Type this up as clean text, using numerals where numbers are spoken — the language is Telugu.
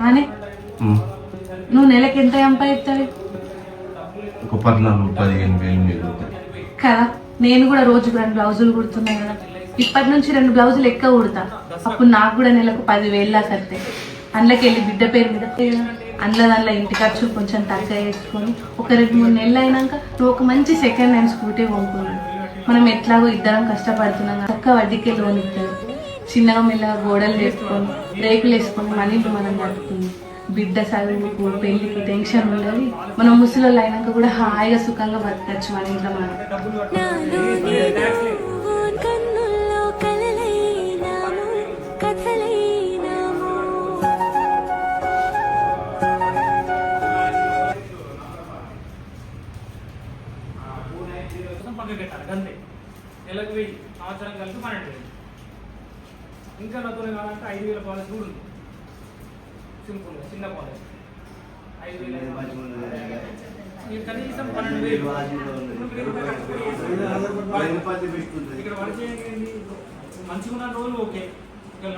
అని నువ్వు నెలకి ఎంత సంపాదిస్తావు? ఒక 14-15,000 కదా. నేను కూడా రోజుకు 2 బ్లౌజులు కుడుతున్నా కదా. ఇప్పటి నుంచి 2 బ్లౌజులు ఎక్కువ కుడతా. అప్పుడు నాకు కూడా నెలకు 10,000 దాకా వస్తాయి. అందులోకి వెళ్ళి బిడ్డ పేరు మీద అందులో ఇంటి ఖర్చు కొంచెం తగ్గ వేసుకొని ఒక 2-3 నెలలు అయినాక నువ్వు ఒక మంచి సెకండ్ హ్యాండ్ స్కూటీ కొనుక్కున్నాను. మనం ఎట్లాగో ఇద్దరం కష్టపడుతున్నాం. చక్క వడ్డీకే లోన్ ఇస్తారు. చిన్నగా మెల్లగా గోడలు వేసుకొని రేకులు వేసుకొని మన ఇంట్లో మనం కట్టుకుంది. బిడ్డ చదువుకు పెళ్లికి టెన్షన్ ఉండదు. మనం ముసలోళ్ళు అయినాక కూడా హాయిగా సుఖంగా బతకచ్చు మన ఇంట్లో మనం. అంతే నెలకు 1000, సంవత్సరం కలిపి 12,000. ఇంకా నాతో కావాలంటే 5,000 పాలసీ కూడా ఉంది. సింపుల్గా చిన్న పాలసీ 5,000 కనీసం 12,000. ఇక్కడ వర్క్ చేయండి. మంచిగా ఉన్న రోజులు ఓకే. ఇక్కడ